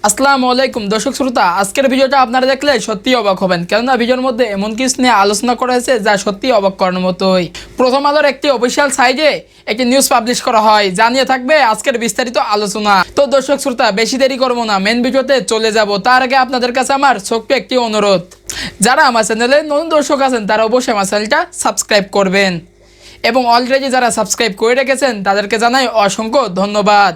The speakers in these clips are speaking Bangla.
আসসালামু আলাইকুম দর্শক শ্রোতা, আজকের ভিডিওটা আপনারা দেখলে সত্যিই অবাক হবেন, কেননা ভিডিওর মধ্যে এমন কিছু নিয়ে আলোচনা করা হয়েছে যা সত্যিই অবাক করার মতোই। প্রথম আলোর একটি অফিসিয়াল সাইটে একটি নিউজ পাবলিশ করা হয়, জানিয়ে থাকবে আজকের বিস্তারিত আলোচনা। তো দর্শক শ্রোতা, বেশি দেরি করবো না, মেন ভিডিওতে চলে যাব। তার আগে আপনাদের কাছে আমার ছোট্ট একটি অনুরোধ, যারা আমার চ্যানেলে নতুন দর্শক আছেন তারা অবশ্যই আমার চ্যানেলটা সাবস্ক্রাইব করবেন, এবং অলরেডি যারা সাবস্ক্রাইব করে রেখেছেন তাদেরকে জানাই অসংখ্য ধন্যবাদ।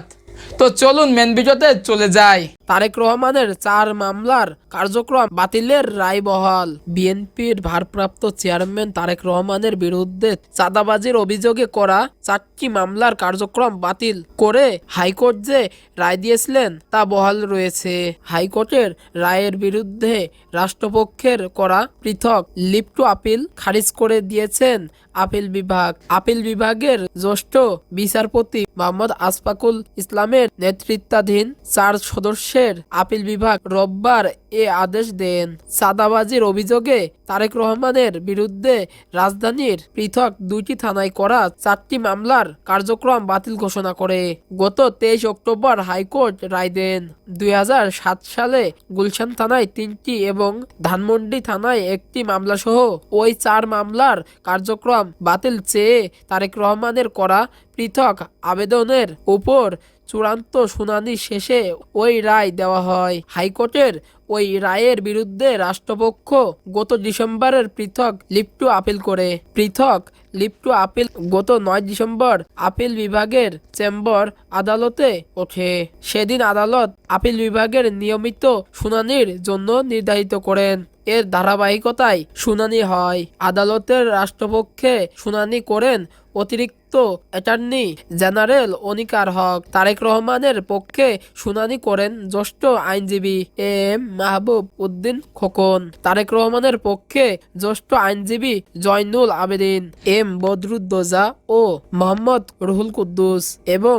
তো চলুন মেন ভিডিওতে চলে যাই। তারেক রহমানের 4 মামলার কার্যক্রম বাতিলের রায় বহাল। বিএনপির ভারপ্রাপ্ত চেয়ারম্যান তারেক রহমানের বিরুদ্ধে চাঁদাবাজির অভিযোগে করা 4টি মামলার কার্যক্রম বাতিল করে হাইকোর্ট যে রায় দিয়েছিলেন তা বহাল রয়েছে। হাইকোর্টের রায়ের বিরুদ্ধে রাষ্ট্রপক্ষের করা পৃথক লিভ টু আপিল খারিজ করে দিয়েছেন আপিল বিভাগ। আপিল বিভাগের জ্যেষ্ঠ বিচারপতি মোহাম্মদ আশফাকুল ইসলামের নেতৃত্বাধীন 4 সদস্যের আপিল বিভাগ রোববার এ আদেশ দেন। চাঁদাবাজির অভিযোগে তারেক রহমানের বিরুদ্ধে রাজধানীর পৃথক 2টি থানায় করা 4টি মামলার কার্যক্রম বাতিল ঘোষণা করে গত 23 অক্টোবর হাইকোর্ট রায় দেন। 2007 সালে গুলশান থানায় 3টি এবং ধানমন্ডি থানায় 1টি মামলা সহ ওই 4 মামলার কার্যক্রম বাতিল চেয়ে তারেক রহমানের করা পৃথক আবেদনের উপর চূড়ান্ত শুনানি শেষে ওই রায় দেওয়া হয়। হাইকোর্টের ওই রায়ের বিরুদ্ধে রাষ্ট্রপক্ষ গত ডিসেম্বরের পৃথক লিভ টু আপিল করে। পৃথক লিভ টু আপিল গত 9 ডিসেম্বর আপিল বিভাগের চেম্বার আদালতে ওঠে। সেদিন আদালত আপিল বিভাগের নিয়মিত শুনানির জন্য নির্ধারিত করেন। এর ধারাবাহিকতায় শুনানি হয়। আদালতের রাষ্ট্রপক্ষে শুনানি করেন অতিরিক্ত অ্যাটর্নি জেনারেল অনিকার হক। তারেক রহমানের পক্ষে শুনানি করেন জ্যেষ্ঠ আইনজীবী এম মাহবুব উদ্দিন খোকন। তারেক রহমানের পক্ষে জ্যেষ্ঠ আইনজীবী জয়নুল আবেদিন, এম বদরুদ্দোজা ও মোহাম্মদ রুহুল কুদ্দুস এবং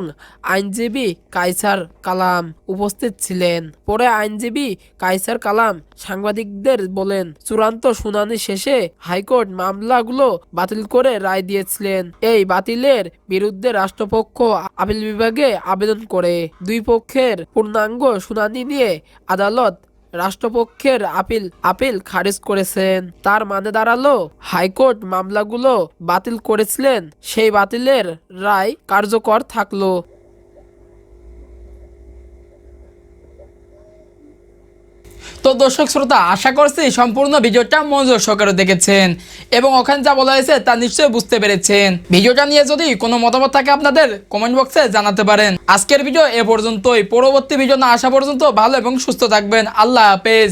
আইনজীবী কায়সার কালাম উপস্থিত ছিলেন। পরে আইনজীবী কায়সার কালাম সাংবাদিকদের বলেন, চূড়ান্ত শুনানি শেষে হাইকোর্ট মামলাগুলো বাতিল করে রায় দিয়েছিলেন। এই বাতিলের বিরুদ্ধে রাষ্ট্রপক্ষ আপিল বিভাগে আবেদন করে। দুই পক্ষের পূর্ণাঙ্গ শুনানি নিয়ে আদালত রাষ্ট্রপক্ষের আপিল খারিজ করেছেন। তার মানে দাঁড়ালো, হাইকোর্ট মামলাগুলো বাতিল করেছিলেন, সেই বাতিলের রায় কার্যকর থাকলো। তো দর্শক শ্রোতা, আশা করছি সম্পূর্ণ ভিডিওটা মনোযোগ সহকারে দেখেছেন এবং ওখানে যা বলা হয়েছে তা নিশ্চয়ই বুঝতে পেরেছেন। ভিডিওটা নিয়ে যদি কোনো মতামত থাকে আপনাদের কমেন্ট বক্সে জানাতে পারেন। আজকের ভিডিও এ পর্যন্তই। পরবর্তী ভিডিও না আসা পর্যন্ত ভালো এবং সুস্থ থাকবেন। আল্লাহ হাফেজ।